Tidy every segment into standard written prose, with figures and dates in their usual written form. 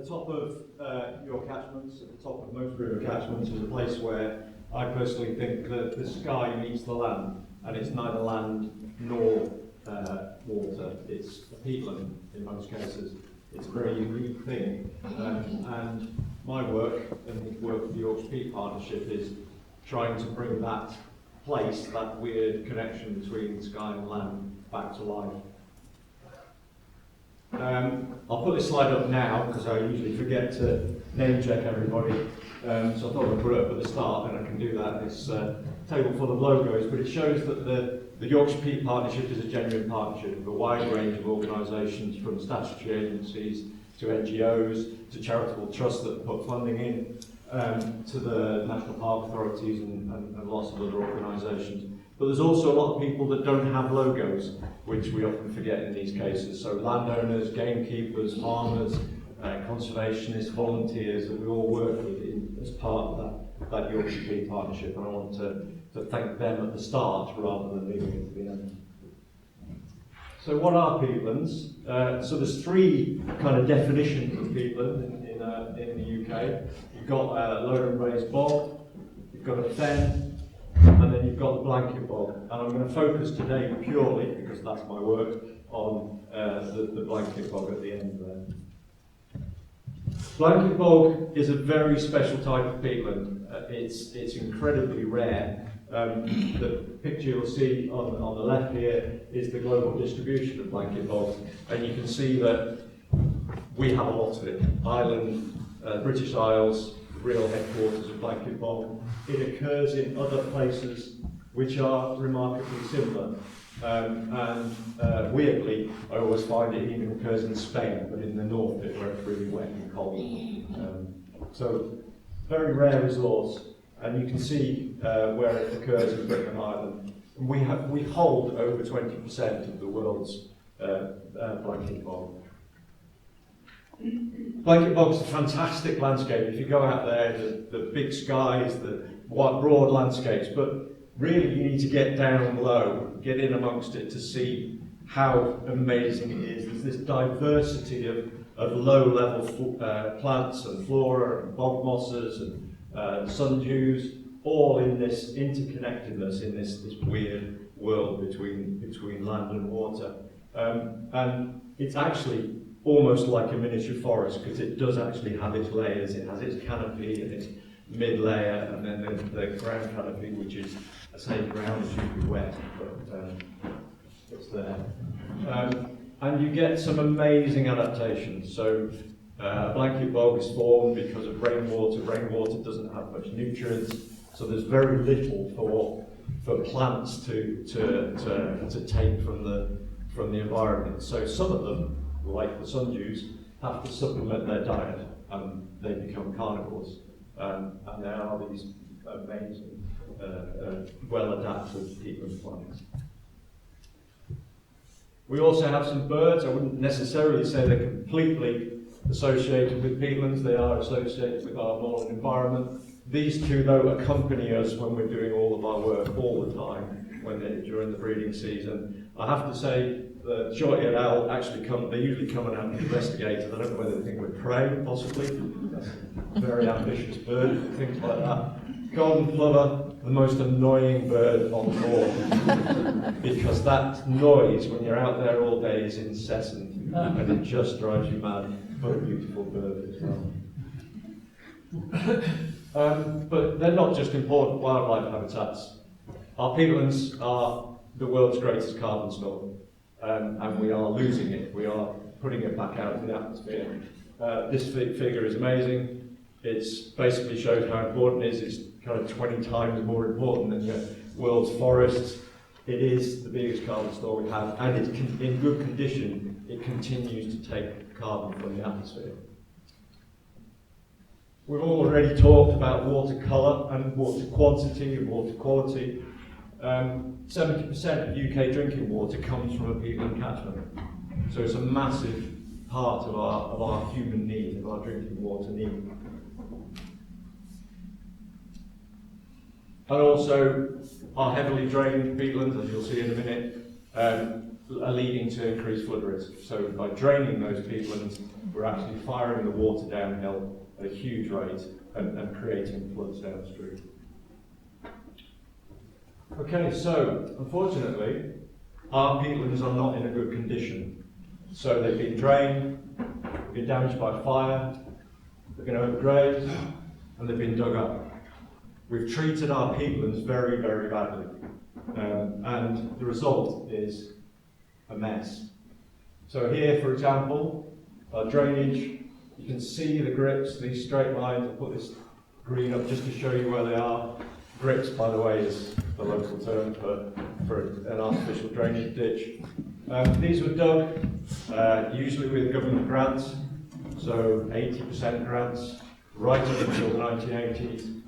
the top of your catchments, at the top of most river catchments, is a place where I personally think that the sky meets the land, and it's neither land nor water. It's a peatland in most cases. It's a very unique thing, and my work and the work of the Yorkshire Peat Partnership is trying to bring that place, that weird connection between sky and land, back to life. I'll put this slide up now because I usually forget to name check everybody, so I thought I'd put it up at the start, and I can do that. It's a table full of logos, but it shows that the Yorkshire Peat Partnership is a genuine partnership of a wide range of organisations, from statutory agencies to NGOs to charitable trusts that put funding in, to the national park authorities and lots of other organisations. But there's also a lot of people that don't have logos, which we often forget in these cases. So landowners, gamekeepers, farmers, conservationists, volunteers that we all work with as part of that Yorkshire Peat Partnership. And I want to thank them at the start rather than leaving it to the end. So what are peatlands? So there's three kind of definitions of peatland in the UK. You've got a low and raised bog, you've got a fen, and then you've got the blanket bog. And I'm going to focus today purely, because that's my work, on the blanket bog at the end there. Blanket bog is a very special type of peatland. It's incredibly rare. The picture you'll see on the left here is the global distribution of blanket bogs, and you can see that we have a lot of it. Ireland, British Isles, real headquarters of blanket bog. It occurs in other places which are remarkably similar. Weirdly, I always find it even occurs in Spain, but in the north bit where it's really wet and cold. So, very rare resource, and you can see where it occurs in Britain and Ireland. We hold over 20% of the world's blanket bog. Blanket bog's a fantastic landscape. If you go out there, the big skies, the wide, broad landscapes, but really you need to get down low, get in amongst it to see how amazing it is. There's this diversity of low-level plants and flora and bog mosses and sundews, all in this interconnectedness in this weird world between land and water. And it's actually almost like a miniature forest, because it does actually have its layers. It has its canopy and its mid-layer, and then the ground canopy, which is, I say ground is usually wet, but it's there. And you get some amazing adaptations. So blanket bog is formed because of rainwater. Rainwater doesn't have much nutrients, so there's very little for plants to take from the environment. So some of them, like the sundews, have to supplement their diet, and they become carnivores. And there are these amazing, well-adapted peatland plants. We also have some birds. I wouldn't necessarily say they're completely associated with peatlands. They are associated with our moorland environment. These two, though, accompany us when we're doing all of our work all the time during the breeding season. I have to say, the short-eared owl they usually come and investigate. I don't know whether they think we're prey, possibly. That's a very ambitious bird, things like that. Golden plover, the most annoying bird on board, because that noise when you're out there all day is incessant, and it just drives you mad. But a beautiful bird as well. But they're not just important wildlife habitats. Our peatlands are the world's greatest carbon store. And we are losing it. We are putting it back out into the atmosphere. This figure is amazing. It basically shows how important it is. It's kind of 20 times more important than the world's forests. It is the biggest carbon store we have, and it's in good condition. It continues to take carbon from the atmosphere. We've already talked about water colour and water quantity and water quality. 70% of UK drinking water comes from a peatland catchment, so it's a massive part of our human need, of our drinking water need. And also, our heavily drained peatlands, as you'll see in a minute, are leading to increased flood risk. So by draining those peatlands, we're actually firing the water downhill at a huge rate and creating floods downstream. Okay, so unfortunately, our peatlands are not in a good condition. So they've been drained, they've been damaged by fire, they've been overgrazed, and they've been dug up. We've treated our peatlands very, very badly. And the result is a mess. So here, for example, our drainage, you can see the grips, these straight lines. I'll put this green up just to show you where they are. Grips, by the way, is the local term for an artificial drainage ditch. These were dug, usually with government grants, so 80% grants, right up until the 1980s,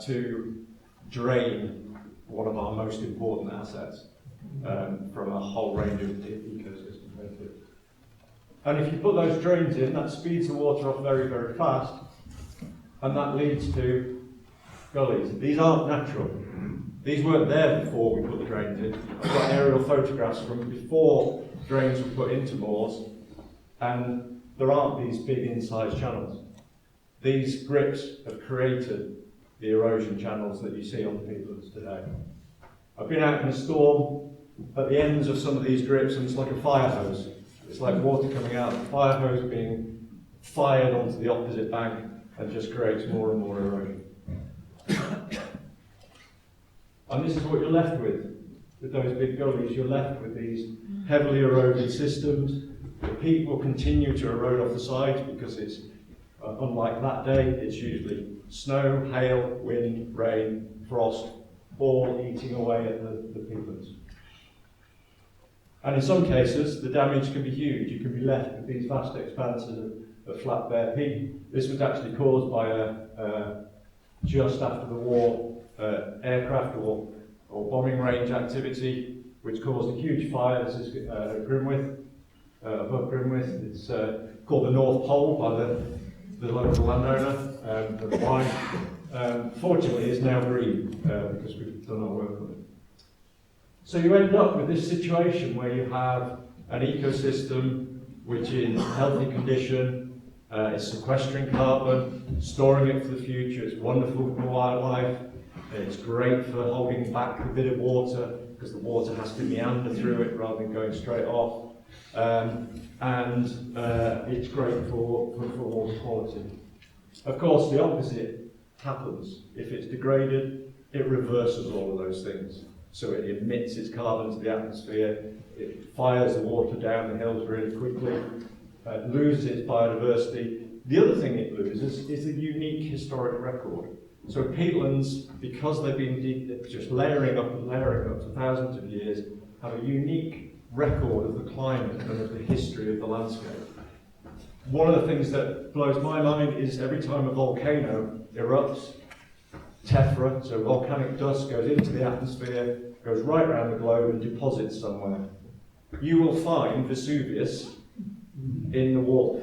to drain one of our most important assets from a whole range of ecosystem benefits. And if you put those drains in, that speeds the water off very, very fast, and that leads to gullies. These aren't natural. These weren't there before we put the drains in. I've got aerial photographs from before drains were put into moors, and there aren't these big incised channels. These grips have created the erosion channels that you see on the peatlands today. I've been out in a storm at the ends of some of these grips, and it's like a fire hose. It's like water coming out of the fire hose being fired onto the opposite bank and just creates more and more erosion. And this is what you're left with those big gullies. You're left with these heavily eroded systems. The peat will continue to erode off the sides because it's, unlike that day, it's usually snow, hail, wind, rain, frost, all eating away at the peatlands. And in some cases, the damage can be huge. You can be left with these vast expanses of flat bare peat. This was actually caused by just after the war aircraft or bombing range activity, which caused a huge fire. This is at Grimwith, above Grimwith. It's called the North Pole by the local landowner, the wine. Fortunately, it's now green because we've done our work on it. So you end up with this situation where you have an ecosystem which is in healthy condition, it's sequestering carbon, storing it for the future. It's wonderful for wildlife. It's great for holding back a bit of water because the water has to meander through it rather than going straight off. And it's great for water quality. Of course, the opposite happens. If it's degraded, it reverses all of those things. So it emits its carbon to the atmosphere, it fires the water down the hills really quickly, loses its biodiversity. The other thing it loses is a unique historic record. So peatlands, because they've been just layering up for thousands of years, have a unique record of the climate and of the history of the landscape. One of the things that blows my mind is every time a volcano erupts, tephra, so volcanic dust, goes into the atmosphere, goes right around the globe and deposits somewhere. You will find Vesuvius in the Wharf.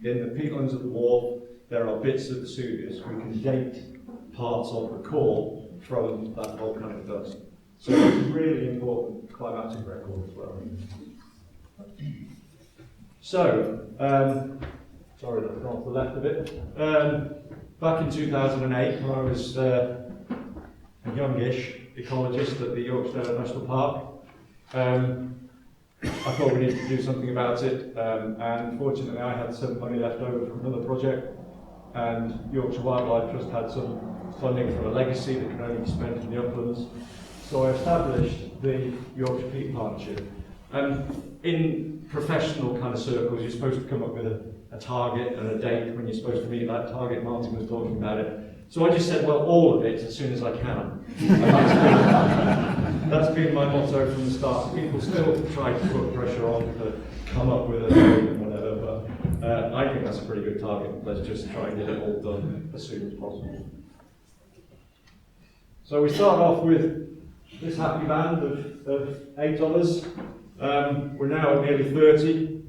In the peatlands of the Wharf, there are bits of Vesuvius. We can date parts of the core from that volcanic dust. So it's a really important climatic record as well. So, sorry, that's gone off the left a bit. Back in 2008, when I was a youngish ecologist at the Yorkshire Dales National Park, I thought we needed to do something about it, and fortunately I had some money left over from another project, and Yorkshire Wildlife Trust had some funding from a legacy that could only be spent in the uplands. So I established the Yorkshire Peat Partnership. And in professional kind of circles, you're supposed to come up with a target and a date when you're supposed to meet that target. Martin was talking about it. So I just said, well, all of it as soon as I can. And that's been my motto from the start. People still try to put pressure on to come up with a date and whatever, but I think that's a pretty good target. Let's just try and get it all done as soon as possible. So we start off with this happy band of 8 of us. We're now at nearly 30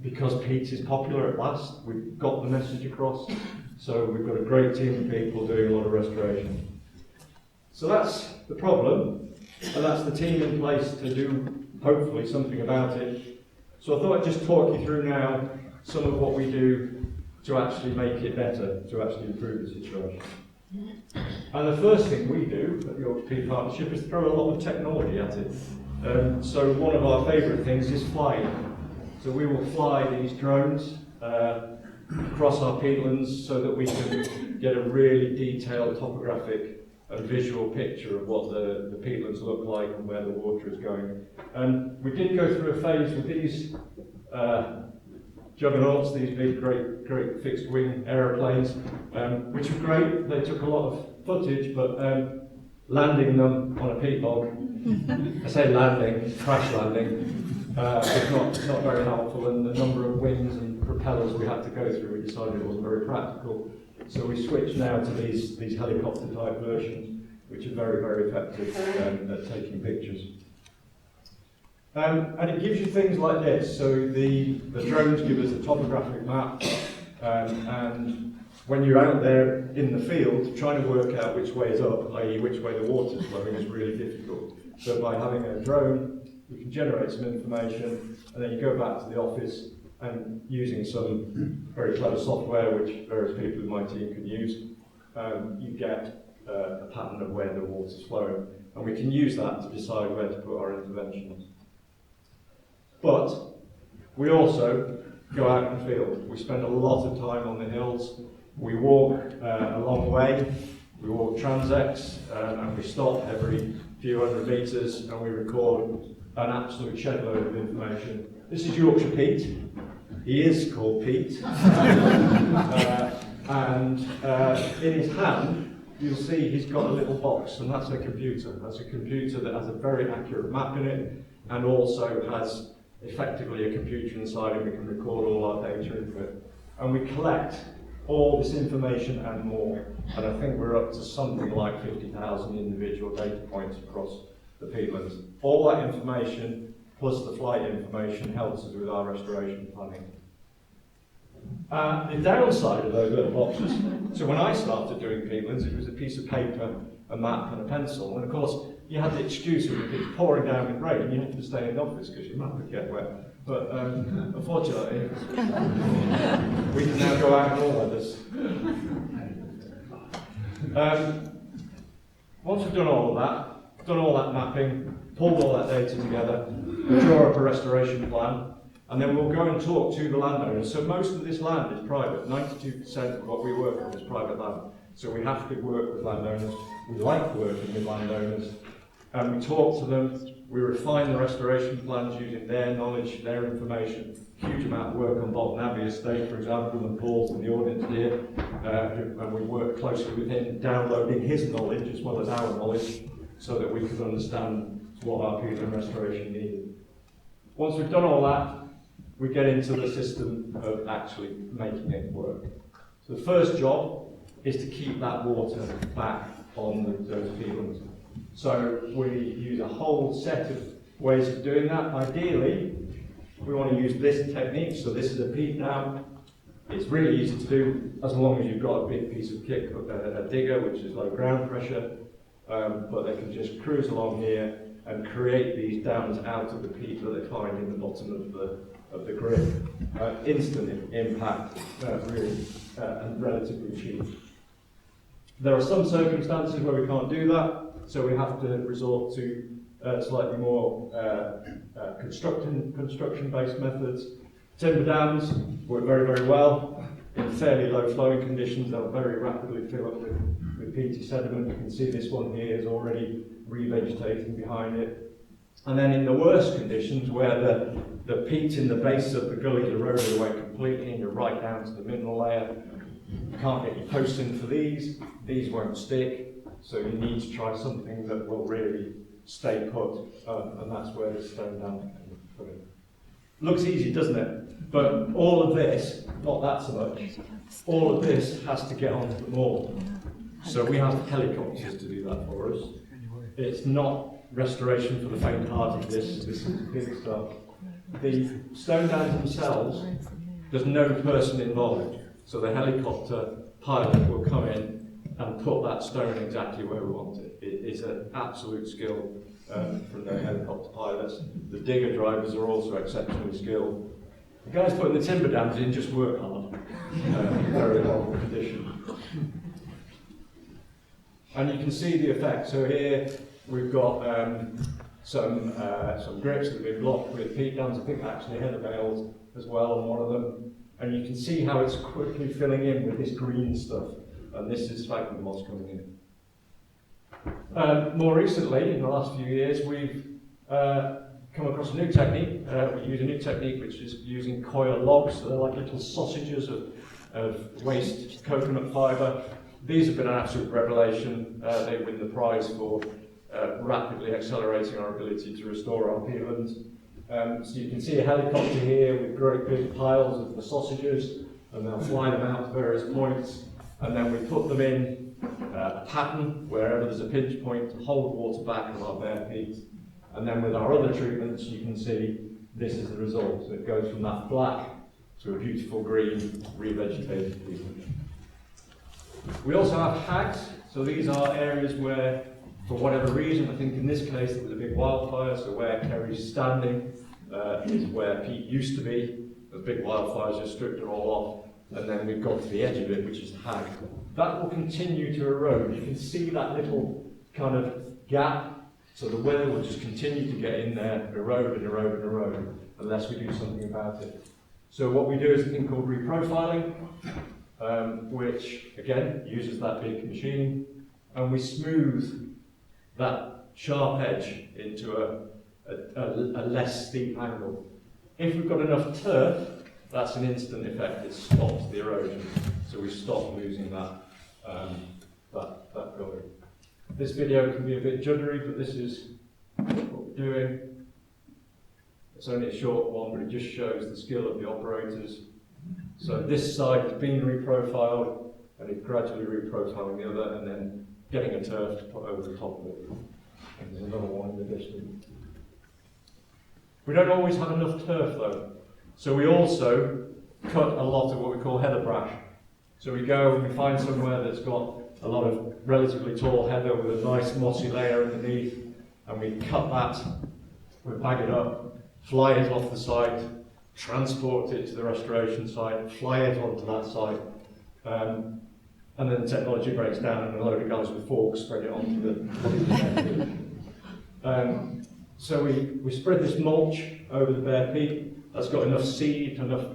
because peat is popular at last. We've got the message across. So we've got a great team of people doing a lot of restoration. So that's the problem. and that's the team in place to do, hopefully, something about it. So I thought I'd just talk you through now some of what we do to actually make it better, to actually improve the situation. And the first thing we do at the Yorkshire Peat Partnership is throw a lot of technology at it. So one of our favourite things is flying. So we will fly these drones across our peatlands so that we can get a really detailed topographic and visual picture of what the peatlands look like and where the water is going. And we did go through a phase with these juggernauts, these big, great fixed-wing aeroplanes, which were great. They took a lot of footage, but landing them on a peat bog, I say landing, crash landing, was not very helpful, and the number of wings and propellers we had to go through, we decided it wasn't very practical. So we switched now to these helicopter-type versions, which are very, very effective at taking pictures. And it gives you things like this. So the drones give us a topographic map, and when you're out there in the field trying to work out which way is up, i.e. which way the water's flowing, is really difficult. So by having a drone, you can generate some information, and then you go back to the office and using some very clever software, which various people in my team can use, you get a pattern of where the water's flowing. And we can use that to decide where to put our interventions. But we also go out in the field. We spend a lot of time on the hills. We walk a long way. We walk transects, and we stop every few hundred metres, and we record an absolute shed load of information. This is Yorkshire Peat. He is called Pete. And in his hand, you'll see he's got a little box, and that's a computer. That's a computer that has a very accurate map in it, and also has effectively a computer inside, and we can record all our data into it. And we collect all this information and more. And I think we're up to something like 50,000 individual data points across the peatlands. All that information, plus the flight information, helps us with our restoration planning. The downside of those little boxes, so when I started doing peatlands, it was a piece of paper, a map and a pencil, and of course you had the excuse of if it's pouring down with rain, you had to stay in the office because your map would get wet. But unfortunately, we can now go out in all weathers. Once we've done all of that, done all that mapping, pulled all that data together, we draw up a restoration plan, and then we'll go and talk to the landowners. So most of this land is private. 92% of what we work on is private land. So we have to work with landowners. We like working with landowners. And we talk to them. We refine the restoration plans using their knowledge, their information. Huge amount of work on Bolton Abbey Estate, for example, and Paul's in the audience here. And we work closely with him, downloading his knowledge as well as our knowledge, so that we can understand what our peatland restoration needed. Once we've done all that, we get into the system of actually making it work. So the first job is to keep that water back on those peatlands. So we use a whole set of ways of doing that. Ideally, we want to use this technique. So this is a peat dam. It's really easy to do as long as you've got a big piece of kit, a digger, which is low ground pressure. But they can just cruise along here and create these dams out of the peat that they find in the bottom of the grid. Instant impact, really, and relatively cheap. There are some circumstances where we can't do that, so we have to resort to slightly more construction-based methods. Timber dams work very, very well. In fairly low flowing conditions, they'll very rapidly fill up with peaty sediment. You can see this one here is already revegetating behind it. And then in the worst conditions, where the peat in the base of the gully is eroded away completely and you're right down to the mineral layer, you can't get your posts in for these won't stick, so you need to try something that will really stay put, and that's where the stone dam can put in. Looks easy, doesn't it? But all of this, not that so much, all of this has to get onto the moor. So we have helicopters to do that for us. It's not restoration for the faint-hearted, this is big stuff. The stone dams themselves, there's no person involved. So the helicopter pilot will come in and put that stone exactly where we want it. It is an absolute skill from the helicopter pilots. The digger drivers are also exceptionally skilled. The guys putting the timber dams in just work hard, in very horrible condition. And you can see the effect. So here we've got some grips that have been blocked with peat dams. I think actually heather bales as well on one of them. And you can see how it's quickly filling in with this green stuff. And this is sphagnum moss coming in. More recently, in the last few years, we've come across a new technique. We use a new technique which is using coir logs. So they're like little sausages of waste coconut fibre. These have been an absolute revelation. They win the prize for rapidly accelerating our ability to restore our peatlands. So you can see a helicopter here with great big piles of the sausages, and they'll fly them out to various points, and then we put them in a pattern wherever there's a pinch point to hold water back on our bare peat. And then with our other treatments, you can see this is the result. So it goes from that black to a beautiful green revegetated peatland. We also have hags. So these are areas where, for whatever reason, I think in this case there was a big wildfire, so where Kerry's standing is where peat used to be. The big wildfires just stripped it all off, and then we've got to the edge of it, which is hag. That will continue to erode. You can see that little kind of gap, so the weather will just continue to get in there, erode and erode and erode, unless we do something about it. So what we do is a thing called reprofiling, which again uses that big machine, and we smooth that sharp edge into a less steep angle. If we've got enough turf, that's an instant effect. It stops the erosion, so we stop losing that going. This video can be a bit juddery, but this is what we're doing. It's only a short one, but it just shows the skill of the operators. So this side has been reprofiled, and it's gradually reprofiling the other, and then getting a turf to put over the top of it. And there's another one in the distance. We don't always have enough turf though, so we also cut a lot of what we call heather brash. So we go and we find somewhere that's got a lot of relatively tall heather with a nice mossy layer underneath, and we cut that, we bag it up, fly it off the site, transport it to the restoration site, fly it onto that site, and then the technology breaks down and a load of guys with forks spread it onto the so we spread this mulch over the bare peat. That's got enough seed, enough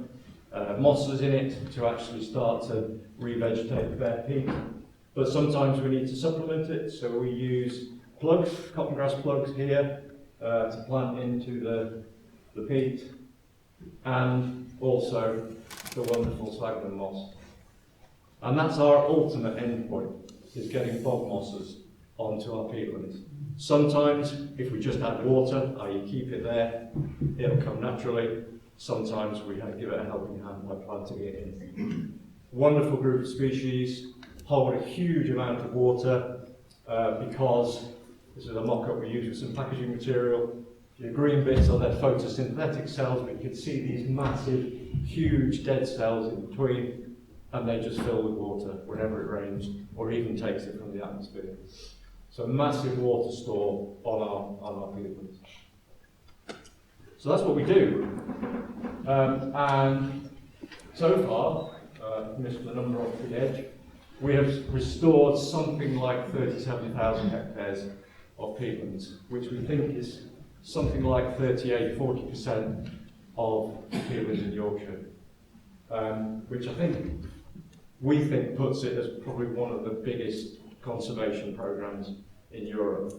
mosses in it to actually start to revegetate the bare peat. But sometimes we need to supplement it, so we use plugs, cotton grass plugs here to plant into the peat, and also the wonderful sphagnum moss. And that's our ultimate end point, is getting bog mosses onto our peatlands. Sometimes, if we just add water, i.e. keep it there, it'll come naturally. Sometimes we have to give it a helping hand by planting it in. Wonderful group of species, hold a huge amount of water because this is a mock-up we use with some packaging material. The green bits are their photosynthetic cells, but you can see these massive, huge dead cells in between, and they just fill with water whenever it rains, or even takes it from the atmosphere. So massive water store on our peatlands. So that's what we do. And so far, missed the number off the edge, we have restored something like 37,000 hectares of peatlands, which we think is something like 38–40% of peatlands in Yorkshire, which we think puts it as probably one of the biggest conservation programmes in Europe,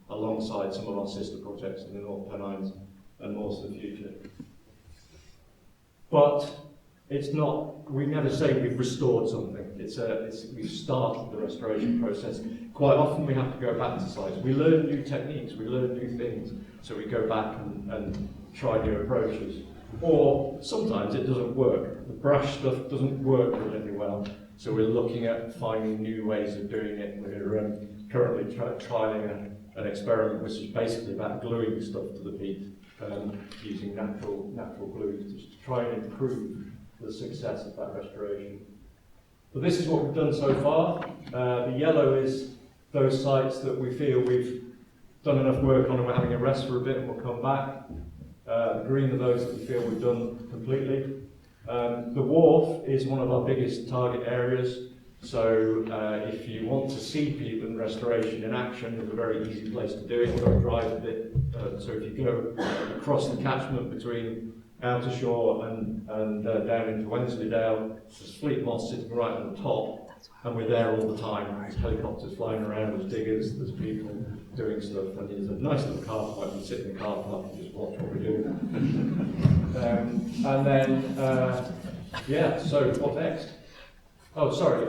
alongside some of our sister projects in the North Pennines and more to the future. But it's not, we never say we've restored something. We've started the restoration process. Quite often we have to go back to sites. We learn new techniques, we learn new things, so we go back and try new approaches. Or sometimes it doesn't work. The brash stuff doesn't work really well, so we're looking at finding new ways of doing it. We're currently trialling an experiment which is basically about gluing stuff to the peat, using natural glues to try and improve the success of that restoration. But this is what we've done so far. The yellow is those sites that we feel we've done enough work on them, we're having a rest for a bit and we'll come back. The green are those that we feel we've done completely. The wharf is one of our biggest target areas. So if you want to see peatland restoration in action, it's a very easy place to do it. You've got to drive a bit. So if you go across the catchment between Outer Shore and down into Wensleydale, there's Fleet Moss sitting right on the top, and we're there all the time. There's helicopters flying around, there's diggers, there's people doing stuff, and there's a nice little car park. You sit in the car park and just watch what we're doing. And then, yeah, so what next? Oh, sorry.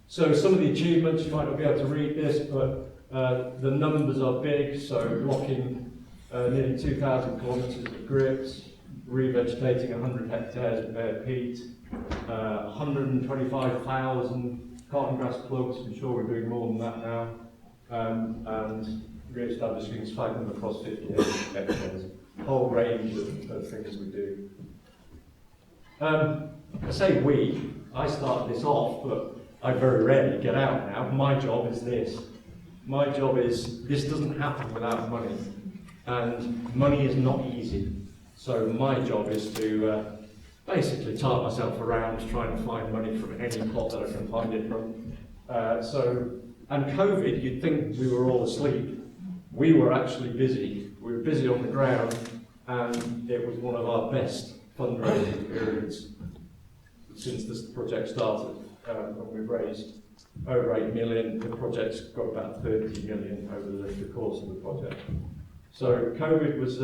So some of the achievements, you might not be able to read this, but the numbers are big. So blocking nearly 2,000 kilometres of grips, revegetating 100 hectares of bare peat, 125,000 cotton grass plugs. I'm sure we're doing more than that now, and re-establishing sphagnum across 50 hectares. A whole range of things we do. I say we. I started this off, but I very rarely get out now. My job is this. My job is, this doesn't happen without money. And money is not easy. So my job is to basically tart myself around trying to find money from any pot that I can find it from. And COVID, you'd think we were all asleep. We were actually busy. We were busy on the ground, and it was one of our best fundraising periods since this project started, and we've raised over 8 million. The project's got about 30 million over the course of the project. So COVID was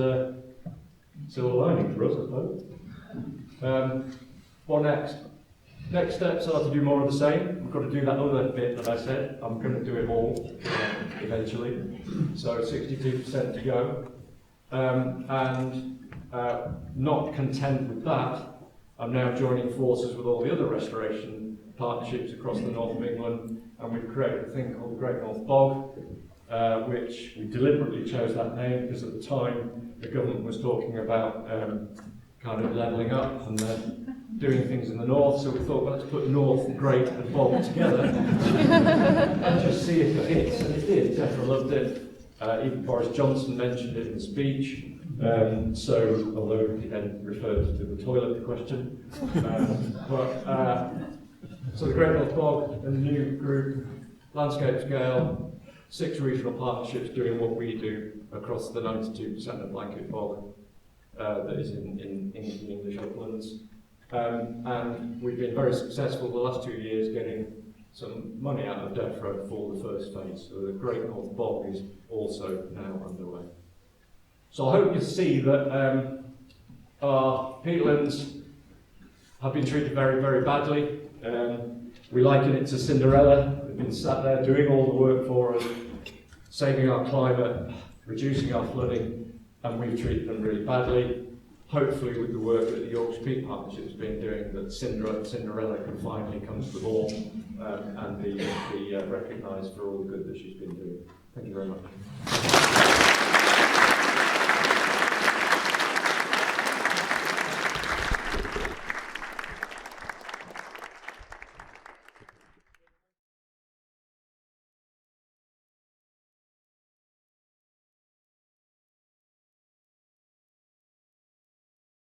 silver lining for us, I suppose. What next? Next steps are to do more of the same. We've got to do that other bit that I said. I'm going to do it all eventually. So 62% to go. And not content with that, I'm now joining forces with all the other restoration partnerships across the north of England, and we've created a thing called the Great North Bog, which we deliberately chose that name because at the time the government was talking about kind of levelling up and doing things in the north, so we thought, well, let's put North, Great and Bog together and just see if it hits, and it did. Defra loved it. Even Boris Johnson mentioned it in the speech. So, although he then referred to the toilet question. So the Great North Bog and the new group, landscape scale, 6 regional partnerships doing what we do across the 92% of blanket bog that is in English uplands. And we've been very successful the last 2 years getting some money out of Defra for the first phase. So the Great North Bog is also now underway. So I hope you see that our peatlands have been treated very, very badly. We liken it to Cinderella. They've been sat there doing all the work for us, saving our climate, reducing our flooding, and we've treated them really badly. Hopefully with the work that the Yorkshire Peat Partnership has been doing, that Cinderella can finally come to the fore and be recognised for all the good that she's been doing. Thank you very much.